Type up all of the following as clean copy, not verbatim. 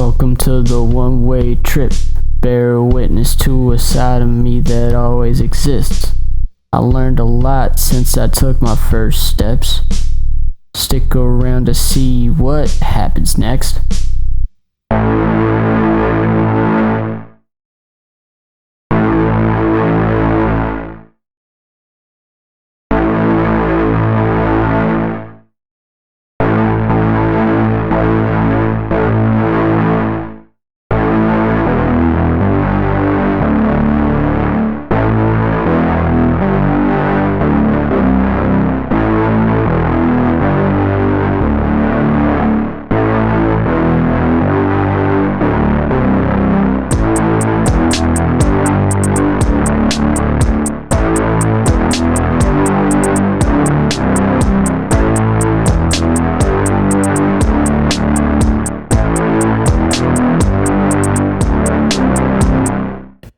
Welcome to the one-way trip. Bear witness to a side of me that always exists. I learned a lot since I took my first steps. Stick around to see what happens next.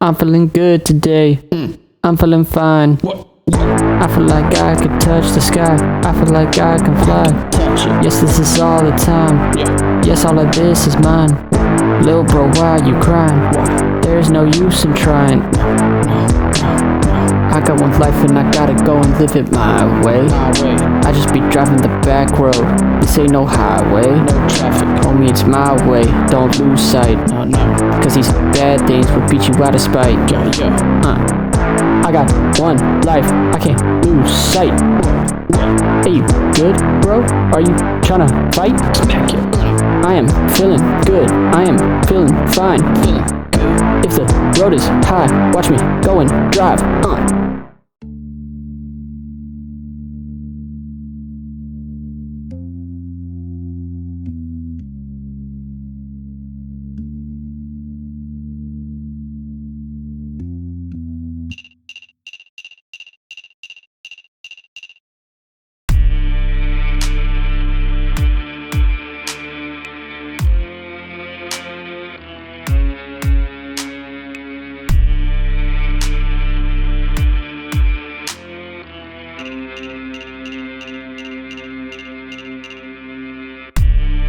I'm feeling good today. I'm feeling fine. I feel like I could touch the sky. I feel like I can fly. Yes, this is all the time. Yes, all of this is mine. Lil' bro, why you crying? There's no use in trying. I got one life and I gotta go and live it my way. I just be driving the back road. This ain't no highway. No traffic. Homie, it's my way. Don't lose sight. Cause these bad things will beat you out of spite. I got one life. I can't lose sight. Hey, you good, bro? Are you tryna fight? Smack you. I am feeling good. I am feeling fine. If the road is high, watch me go and drive.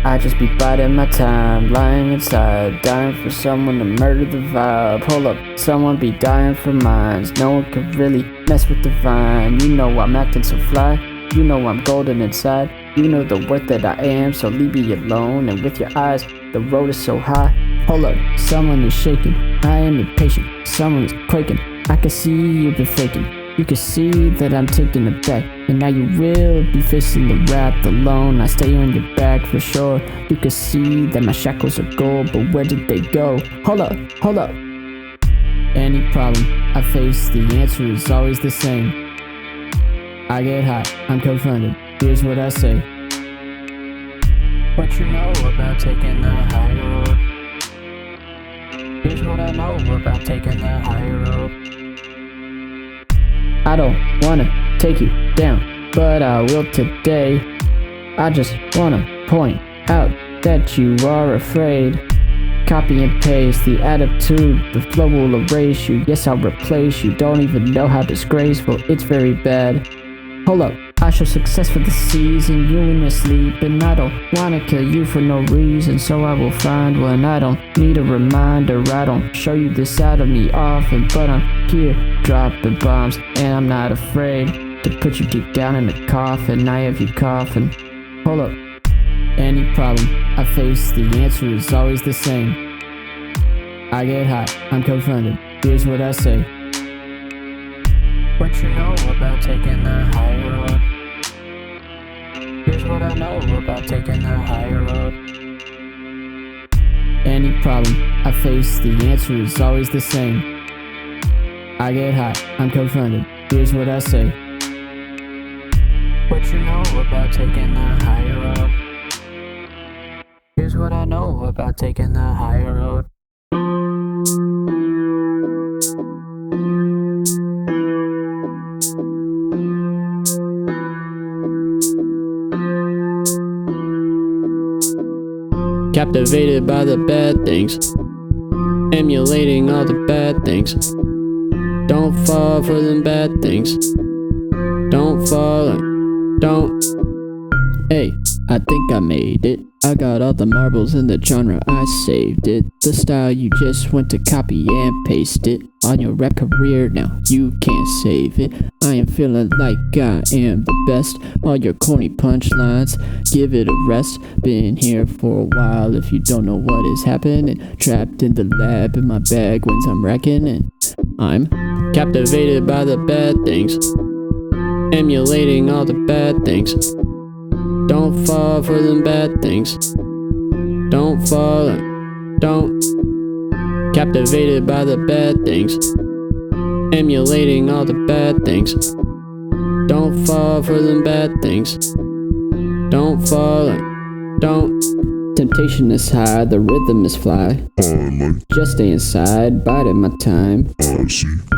I just be biding my time, lying inside, dying for someone to murder the vibe. Hold up, someone be dying for mines. No one could really mess with the vine. You know I'm acting so fly, you know I'm golden inside. You know the worth that I am, so leave me alone. And with your eyes, the road is so high. Hold up, someone is shaking, I am impatient. Someone is quaking, I can see you've been faking. You can see that I'm taking it back, and now you will be facing the wrath alone. I stay on your back for sure. You can see that my shackles are gold, but where did they go? Hold up, hold up. Any problem I face, the answer is always the same. I get hot, I'm confronted, here's what I say. What you know about taking the high road? Here's what I know about taking the high road. I don't wanna take you down, but I will today. I just wanna point out that you are afraid. Copy and paste the attitude, the flow will erase you. Yes, I'll replace you, don't even know how disgraceful, it's very bad. Hold up, I show success for the season, you in your sleep. And I don't wanna kill you for no reason, so I will find one. I don't need a reminder, I don't show you this side of me often. But I'm here, dropping bombs, and I'm not afraid to put you deep down in the coffin. I have you coughing. Hold up, any problem I face, the answer is always the same. I get hot, I'm confronted, here's what I say. What you know about taking the high road? Here's what I know about taking the high road. Any problem I face, the answer is always the same. I get hot, I'm confronted, here's what I say. What you know about taking the high road? Here's what I know about taking the high road. Captivated by the bad things, emulating all the bad things. Don't fall for them bad things. Don't fall, don't. Hey, I think I made it. I got all the marbles in the genre, I saved it. The style you just went to copy and paste it. On your rap career now, you can't save it. I am feeling like I am the best. All your corny punchlines, give it a rest. Been here for a while if you don't know what is happening. Trapped in the lab in my bag when I'm wrecking and I'm captivated by the bad things, emulating all the bad things. Don't fall for them bad things. Don't fall, don't. Captivated by the bad things, emulating all the bad things. Don't fall for them bad things. Don't fall, don't. Temptation is high, the rhythm is fly. Just stay inside, biding my time.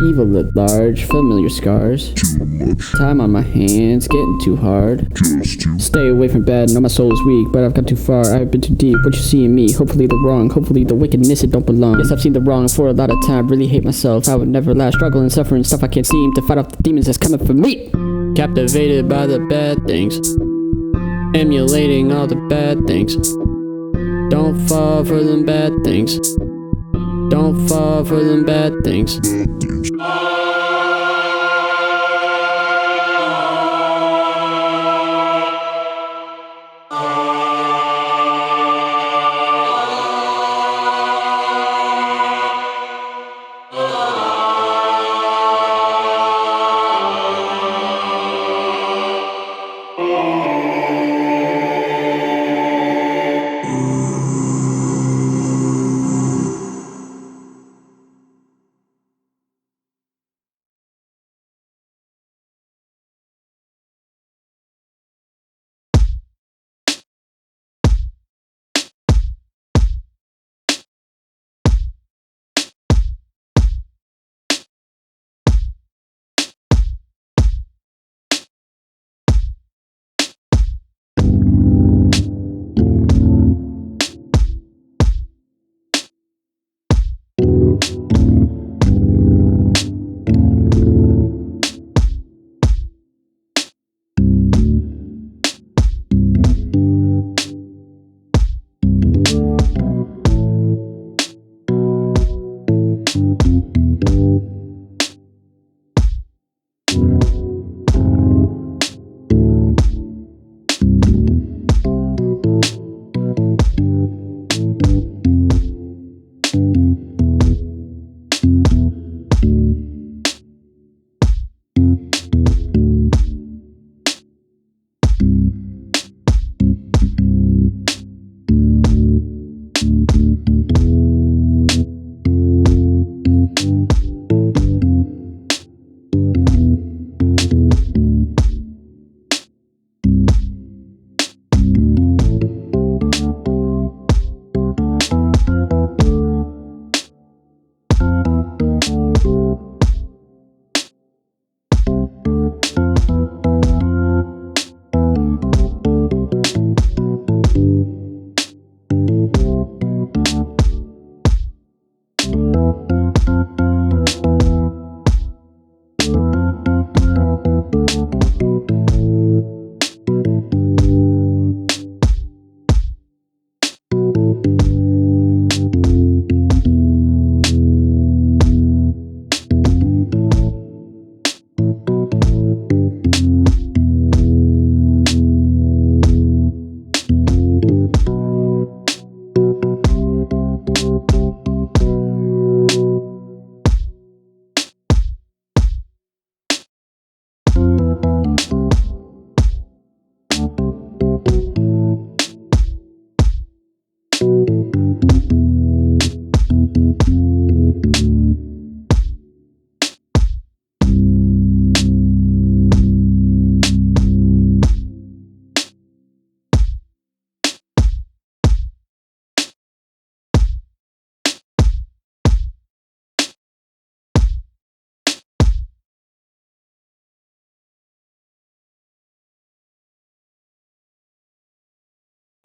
Evil at large, familiar scars. Time on my hands, getting too hard. Stay away from bad, know my soul is weak, but I've gone too far, I've been too deep. What you see in me, hopefully the wrong, hopefully the wickedness, it don't belong. Yes, I've seen the wrong for a lot of time, really hate myself. I would never lie, struggle and suffer and stuff I can't seem to fight off the demons that's coming for me. Captivated by the bad things, emulating all the bad things. Don't fall for them bad things. Don't fall for them bad things.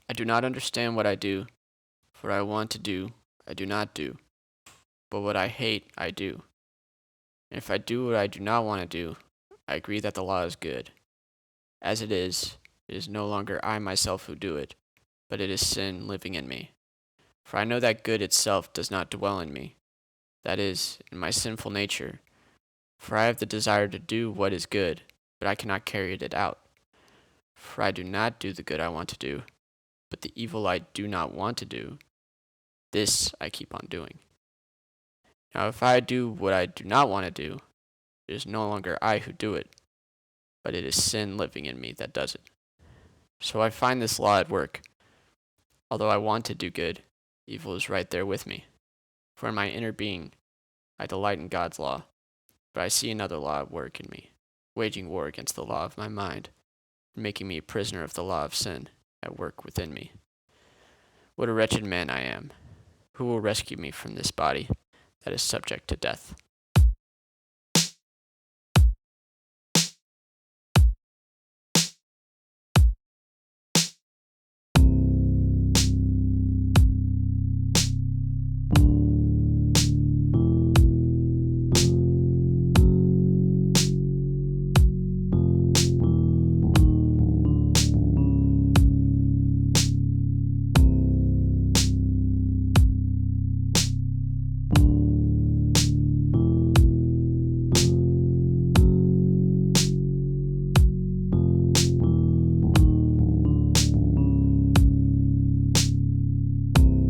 I do not understand what I do, for I want to do, I do not do. But what I hate, I do. And if I do what I do not want to do, I agree that the law is good. As it is, It is no longer I myself who do it, but it is sin living in me. For I know that good itself does not dwell in me, that is, in my sinful nature. For I have the desire to do what is good, but I cannot carry it out. For I do not do the good I want to do, but the evil I do not want to do, this I keep on doing. Now if I do what I do not want to do, it is no longer I who do it, but it is sin living in me that does it. So I find this law at work. Although I want to do good, evil is right there with me. For in my inner being, I delight in God's law, but I see another law at work in me, waging war against the law of my mind, and making me a prisoner of the law of sin at work within me. What a wretched man I am! Who will rescue me from this body that is subject to death?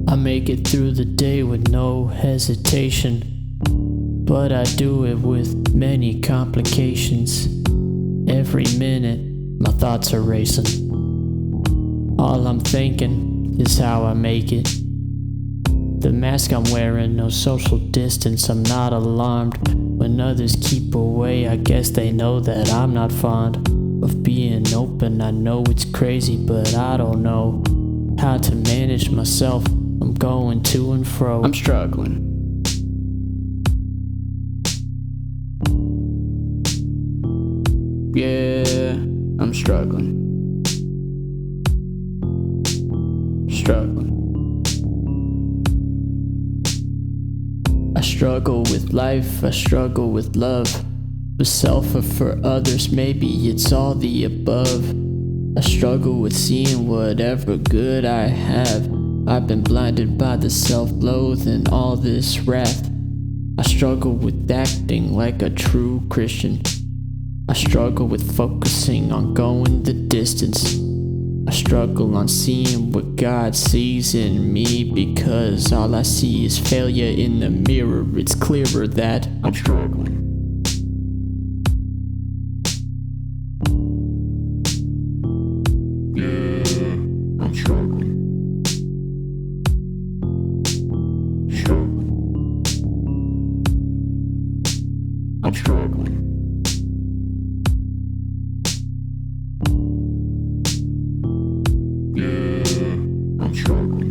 I make it through the day with no hesitation, but I do it with many complications. Every minute, my thoughts are racing. All I'm thinking is how I make it. The mask I'm wearing, no social distance, I'm not alarmed. When others keep away, I guess they know that I'm not fond of being open. I know it's crazy, but I don't know how to manage myself. I'm going to and fro. I'm struggling. Yeah, I'm struggling. I struggle with life, I struggle with love. For self or for others, maybe it's all the above. I struggle with seeing whatever good I have. I've been blinded by the self-loathe and all this wrath. I struggle with acting like a true Christian. I struggle with focusing on going the distance. I struggle on seeing what God sees in me, because all I see is failure in the mirror. It's clearer that I'm struggling. Yeah, I'm struggling. I'm struggling. Yeah, I'm struggling.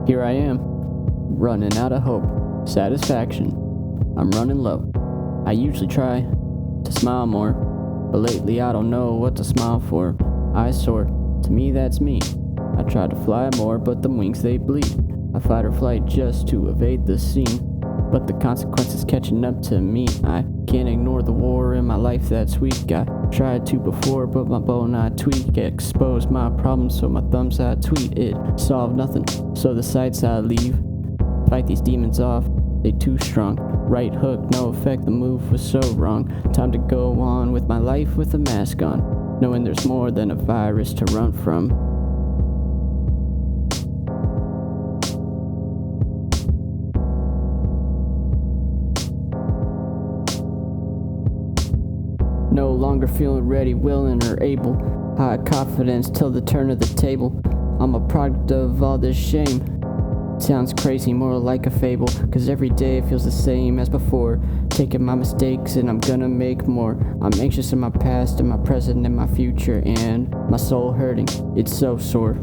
Here I am, running out of hope, satisfaction. I'm running low. I usually try to smile more, but lately I don't know what to smile for. Eyes sore, to me that's me. I try to fly more, but the wings they bleed. I fight or flight just to evade the scene, but the consequences catching up to me. I can't ignore the war in my life that's weak. I tried to before, but my bone I tweak. Expose my problems, so my thumbs I tweet. It solved nothing, so the sights I leave. Fight these demons off, they too strong. Right hook, no effect, the move was so wrong. Time to go on with my life with a mask on, knowing there's more than a virus to run from. No longer feeling ready, willing, or able. High confidence till the turn of the table. I'm a product of all this shame. Sounds crazy, more like a fable, cause every day feels the same as before. Taking my mistakes and I'm gonna make more. I'm anxious in my past and my present and my future, and my soul hurting, it's so sore.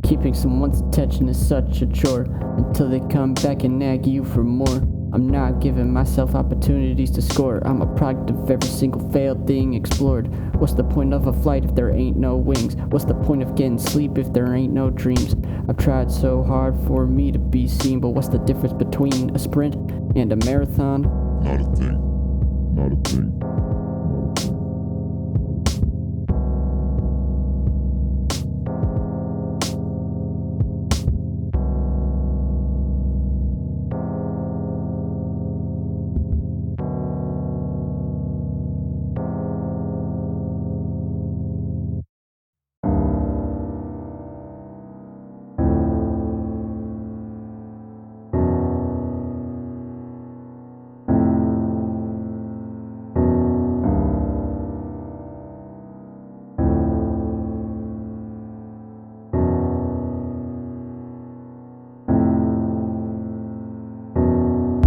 Keeping someone's attention is such a chore, until they come back and nag you for more. I'm not giving myself opportunities to score. I'm a product of every single failed thing explored. What's the point of a flight if there ain't no wings? What's the point of getting sleep if there ain't no dreams? I've tried so hard for me to be seen, but what's the difference between a sprint and a marathon? Not a thing. Not a thing.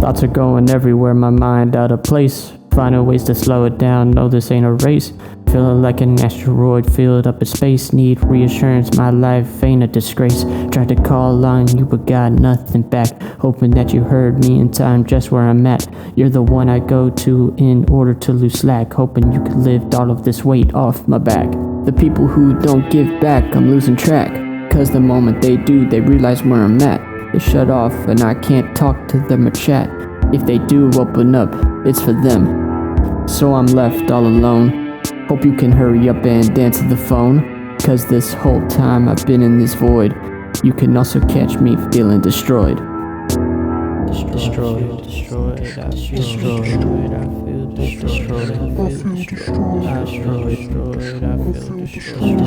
Thoughts are going everywhere, my mind out of place. Finding ways to slow it down, no this ain't a race. Feeling like an asteroid filled up in space. Need reassurance, my life ain't a disgrace. Tried to call on you but got nothing back. Hoping that you heard me in time just where I'm at. You're the one I go to in order to lose slack. Hoping you could lift all of this weight off my back. The people who don't give back, I'm losing track. Cause the moment they do, they realize where I'm at. They shut off and I can't talk to them or chat. If they do open up, it's for them. So I'm left all alone. Hope you can hurry up and answer the phone. Cause this whole time I've been in this void. You can also catch me feeling destroyed. Destroyed, destroyed, I feel destroyed, I feel destroyed, I feel destroyed, I feel destroyed,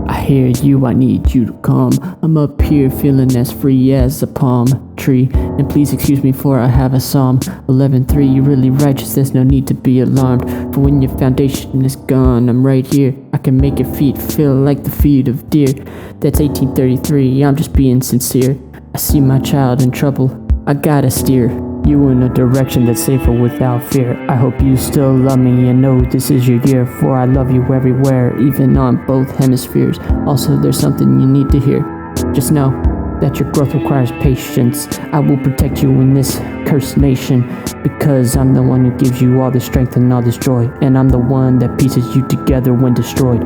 I hear you, I need you to come. I'm up here feeling as free as a palm tree. And please excuse me for I have a Psalm 11:3. You're really righteous, there's no need to be alarmed. For when your foundation is gone, I'm right here. I can make your feet feel like the feet of deer. That's 1833, I'm just being sincere. I see my child in trouble, I gotta steer you in a direction that's safer without fear. I hope you still love me and know this is your year. For I love you everywhere, even on both hemispheres. Also, there's something you need to hear. Just know that your growth requires patience. I will protect you in this cursed nation, because I'm the one who gives you all the strength and all this joy. And I'm the one that pieces you together when destroyed.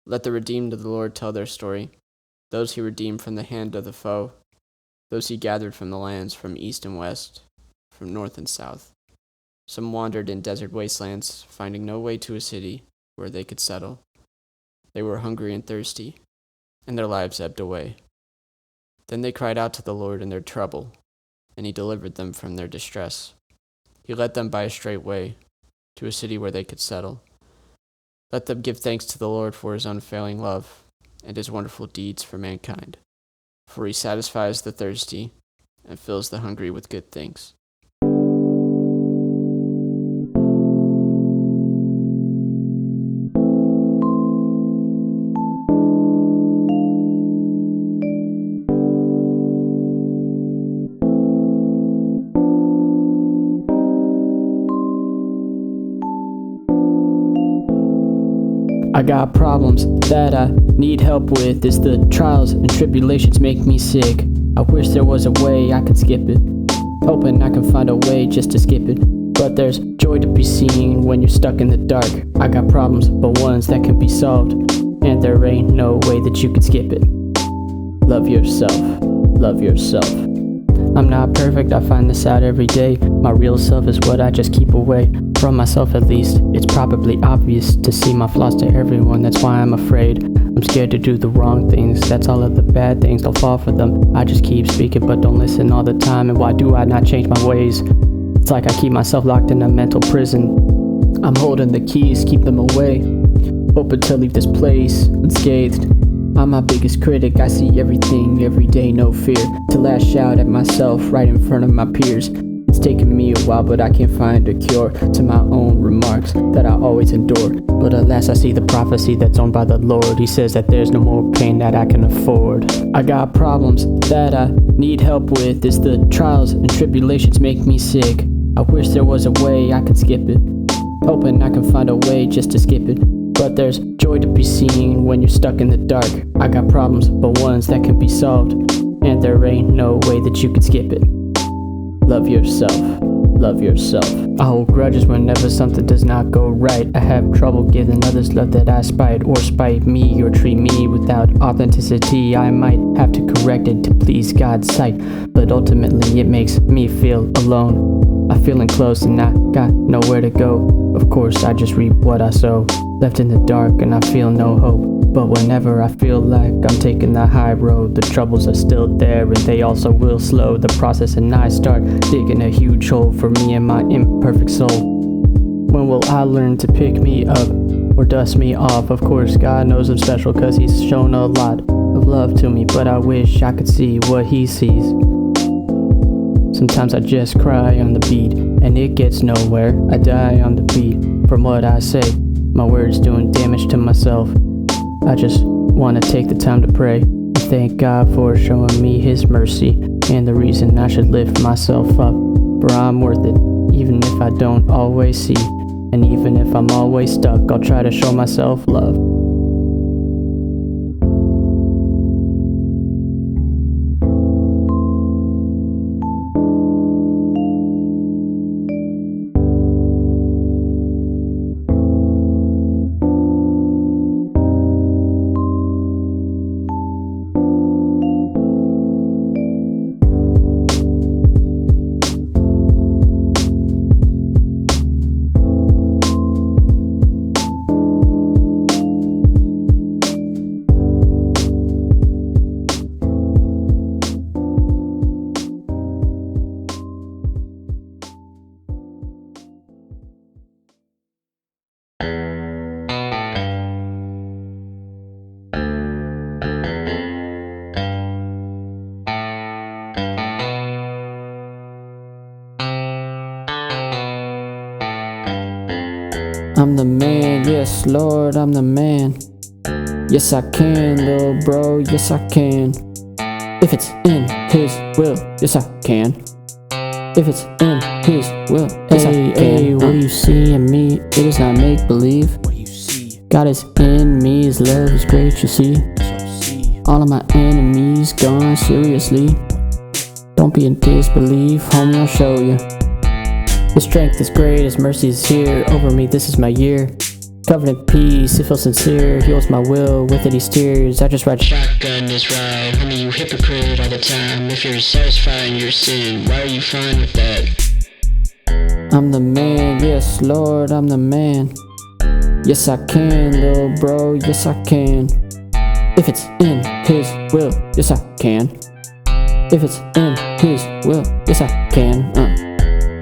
Let the redeemed of the Lord tell their story, those he redeemed from the hand of the foe, those he gathered from the lands from east and west, from north and south. Some wandered in desert wastelands, finding no way to a city where they could settle. They were hungry and thirsty, and their lives ebbed away. Then they cried out to the Lord in their trouble, and he delivered them from their distress. He led them by a straight way to a city where they could settle. Let them give thanks to the Lord for his unfailing love and his wonderful deeds for mankind. For he satisfies the thirsty and fills the hungry with good things. I got problems that I need help with. It's the trials and tribulations make me sick. I wish there was a way I could skip it, hoping I can find a way just to skip it. But there's joy to be seen when you're stuck in the dark. I got problems, but ones that can be solved, and there ain't no way that you can skip it. Love yourself, love yourself. I'm not perfect, I find this out every day. My real self is what I just keep away from myself, at least. It's probably obvious to see my flaws to everyone, that's why I'm afraid. I'm scared to do the wrong things, that's all of the bad things, don't fall for them. I just keep speaking but don't listen all the time, and why do I not change my ways? It's like I keep myself locked in a mental prison. I'm holding the keys, keep them away, hoping to leave this place unscathed. I'm my biggest critic, I see everything every day, no fear to lash out at myself right in front of my peers. It's taken me a while, but I can't find a cure to my own remarks that I always endure. But alas, I see the prophecy that's owned by the Lord. He says that there's no more pain that I can afford. I got problems that I need help with. It's the trials and tribulations make me sick. I wish there was a way I could skip it, hoping I can find a way just to skip it. But there's joy to be seen when you're stuck in the dark. I got problems, but ones that can be solved, and there ain't no way that you can skip it. Love yourself, love yourself. I hold grudges whenever something does not go right. I have trouble giving others love that I spite, or spite me, or treat me without authenticity. I might have to correct it to please God's sight, but ultimately it makes me feel alone. I feel enclosed and I got nowhere to go. Of course I just reap what I sow, left in the dark and I feel no hope. But whenever I feel like I'm taking the high road, the troubles are still there and they also will slow the process, and I start digging a huge hole for me and my imperfect soul. When will I learn to pick me up or dust me off? Of course God knows I'm special cause he's shown a lot of love to me, but I wish I could see what he sees. Sometimes I just cry on the beat and it gets nowhere. I die on the beat from what I say, my words doing damage to myself. I just wanna take the time to pray and thank God for showing me his mercy and the reason I should lift myself up, for I'm worth it, even if I don't always see, and even if I'm always stuck, I'll try to show myself love. I'm the man, yes Lord, I'm the man. Yes I can, little bro, yes I can. If it's in his will, yes I can. If it's in his will, yes I can. Hey, what you see in me, it is not make-believe. God is in me, his love is great, you see. All of my enemies gone, seriously. Don't be in disbelief, homie, I'll show you. His strength is great, his mercy is here over me, this is my year. Covered in peace, it feels sincere. He holds my will, with it he steers. I just ride Shotgun this ride, homie, you hypocrite all the time. If you're satisfied in your sin, why are you fine with that? I'm the man, yes Lord, I'm the man. Yes I can, little bro, yes I can. If it's in his will, yes I can. If it's in his will, yes I can.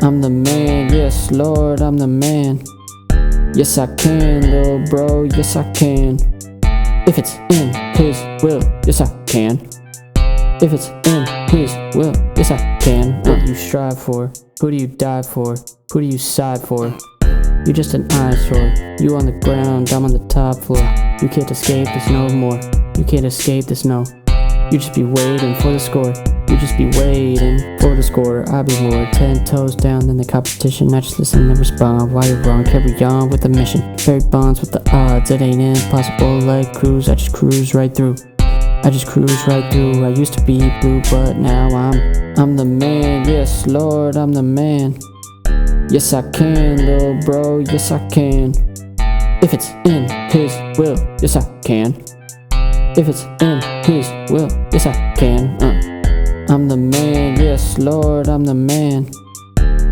I'm the man, yes Lord, I'm the man. Yes I can, little bro, yes I can. If it's in his will, yes I can. If it's in his will, yes I can. What do you strive for? Who do you die for? Who do you side for? You're just an eyesore. You on the ground, I'm on the top floor. You can't escape this no more. You can't escape this no. You just be waiting for the score. You just be waiting for the score. I'll be more 10 toes down in the competition. I just listen and respond while you're wrong. Carry on with the mission. Very bonds with the odds. It ain't impossible like cruise. I just cruise right through. I just cruise right through. I used to be blue, but now I'm the man. Yes, Lord, I'm the man. Yes, I can, little bro. Yes, I can. If it's in his will, yes, I can. If it's in his will, yes I can. I'm the man, yes Lord, I'm the man.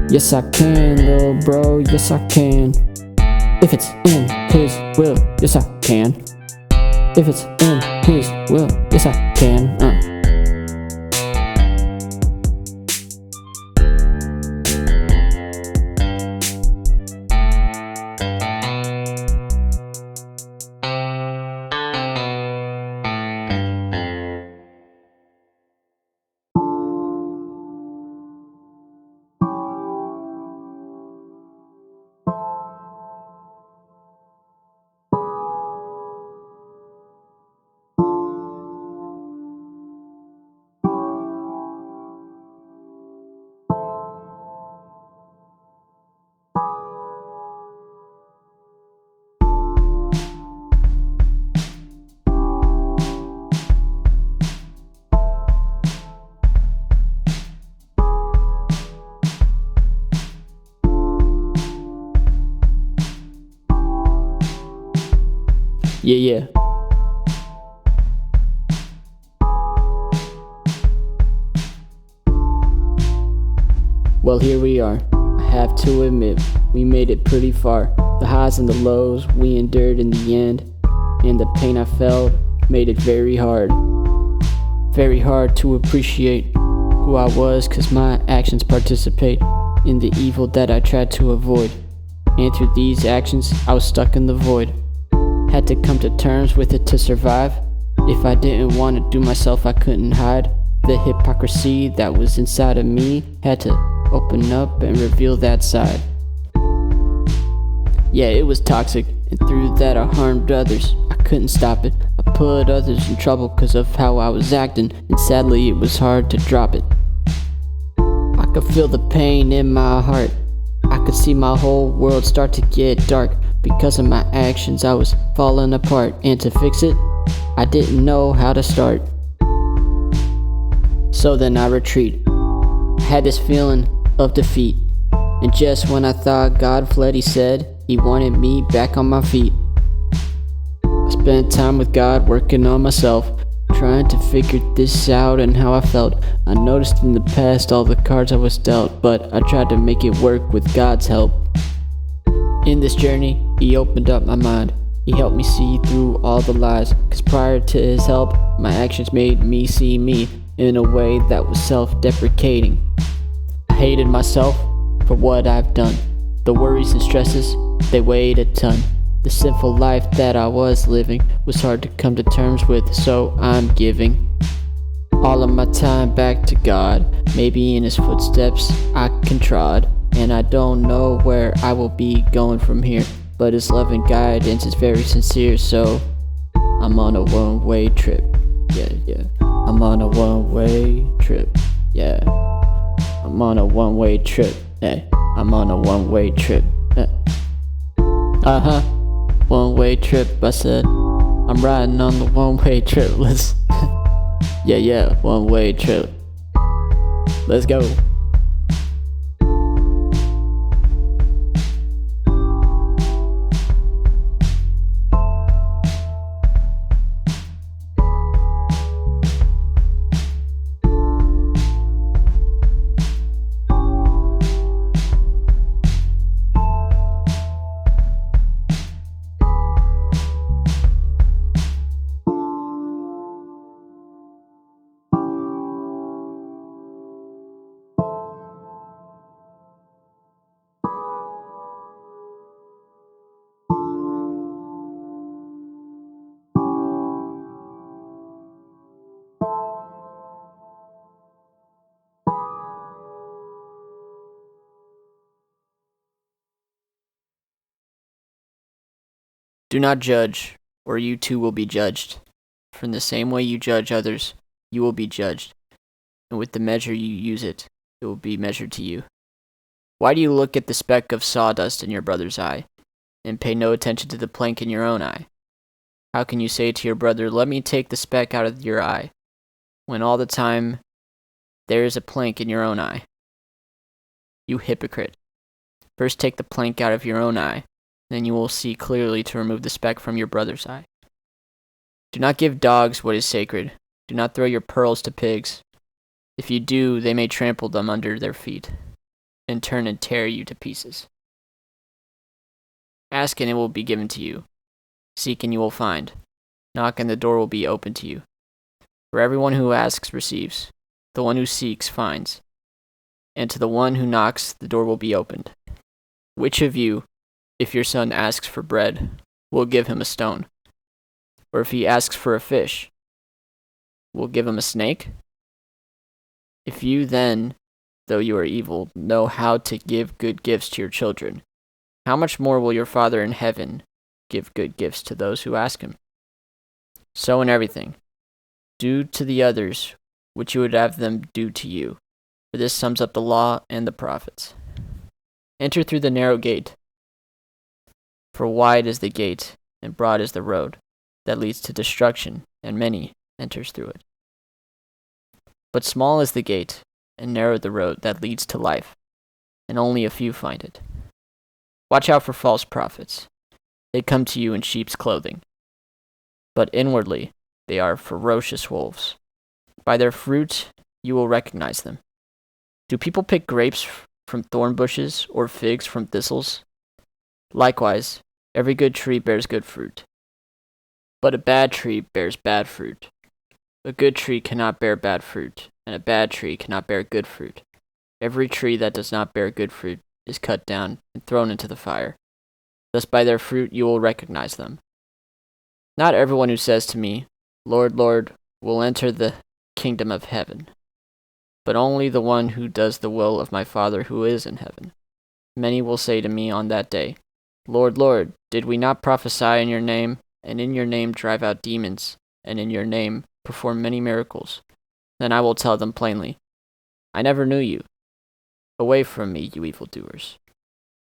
Yes I can, little bro, yes I can. If it's in his will, yes I can. If it's in his will, yes I can. Yeah. Well, here we are. I have to admit, we made it pretty far. The highs and the lows we endured in the end, and the pain I felt made it very hard. Very hard to appreciate who I was, cause my actions participate in the evil that I tried to avoid. And through these actions, I was stuck in the void. Had to come to terms with it to survive. If I didn't want to do myself, I couldn't hide. The hypocrisy that was inside of me had to open up and reveal that side. Yeah, it was toxic, and through that I harmed others. I couldn't stop it. I put others in trouble cause of how I was acting, and sadly it was hard to drop it. I could feel the pain in my heart. I could see my whole world start to get dark. Because of my actions I was falling apart, and to fix it, I didn't know how to start. So then I retreat. I had this feeling of defeat, and just when I thought God fled, he said he wanted me back on my feet. I spent time with God working on myself, trying to figure this out and how I felt. I noticed in the past all the cards I was dealt, but I tried to make it work with God's help. In this journey, he opened up my mind. He helped me see through all the lies, cause prior to his help, my actions made me see me in a way that was self-deprecating. I hated myself for what I've done. The worries and stresses, they weighed a ton. The sinful life that I was living was hard to come to terms with, so I'm giving all of my time back to God. Maybe in his footsteps I can trod, and I don't know where I will be going from here, but his love and guidance is very sincere, so I'm on a one-way trip. Yeah. I'm on a one-way trip. Yeah. I'm on a one-way trip. Hey, I'm on a one-way trip. One-way trip, I said. I'm riding on the one-way trip. Let's yeah, one-way trip. Let's go. Do not judge, or you too will be judged. For in the same way you judge others, you will be judged. And with the measure you use it will be measured to you. Why do you look at the speck of sawdust in your brother's eye, and pay no attention to the plank in your own eye? How can you say to your brother, let me take the speck out of your eye, when all the time there is a plank in your own eye? You hypocrite! First take the plank out of your own eye, then you will see clearly to remove the speck from your brother's eye. Do not give dogs what is sacred. Do not throw your pearls to pigs. If you do, they may trample them under their feet, and turn and tear you to pieces. Ask and it will be given to you. Seek and you will find. Knock and the door will be opened to you. For everyone who asks receives. The one who seeks finds. And to the one who knocks the door will be opened. Which of you, if your son asks for bread, will give him a stone? Or if he asks for a fish, will give him a snake? If you then, though you are evil, know how to give good gifts to your children, how much more will your Father in heaven give good gifts to those who ask him? So in everything, do to the others what you would have them do to you, for this sums up the law and the prophets. Enter through the narrow gate, for wide is the gate, and broad is the road that leads to destruction, and many enters through it. But small is the gate, and narrow the road that leads to life, and only a few find it. Watch out for false prophets. They come to you in sheep's clothing, but inwardly they are ferocious wolves. By their fruit you will recognize them. Do people pick grapes from thorn bushes, or figs from thistles? Likewise, every good tree bears good fruit, but a bad tree bears bad fruit. A good tree cannot bear bad fruit, and a bad tree cannot bear good fruit. Every tree that does not bear good fruit is cut down and thrown into the fire. Thus by their fruit you will recognize them. Not everyone who says to me, Lord, Lord, will enter the kingdom of heaven, but only the one who does the will of my Father who is in heaven. Many will say to me on that day, Lord, Lord, did we not prophesy in your name, and in your name drive out demons, and in your name perform many miracles? Then I will tell them plainly, I never knew you. Away from me, you evildoers.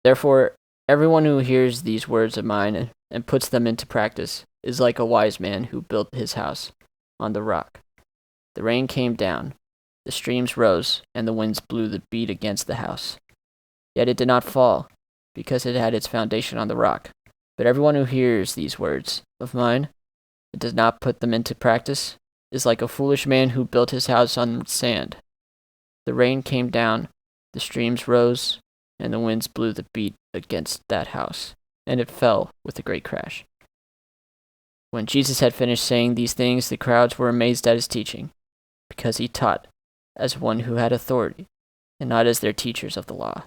Therefore, everyone who hears these words of mine and puts them into practice is like a wise man who built his house on the rock. The rain came down, the streams rose, and the winds blew the beat against the house. Yet it did not fall, because it had its foundation on the rock. But everyone who hears these words of mine and does not put them into practice is like a foolish man who built his house on sand. The rain came down, the streams rose, and the winds blew the beat against that house, and it fell with a great crash. When Jesus had finished saying these things, the crowds were amazed at his teaching, because he taught as one who had authority, and not as their teachers of the law.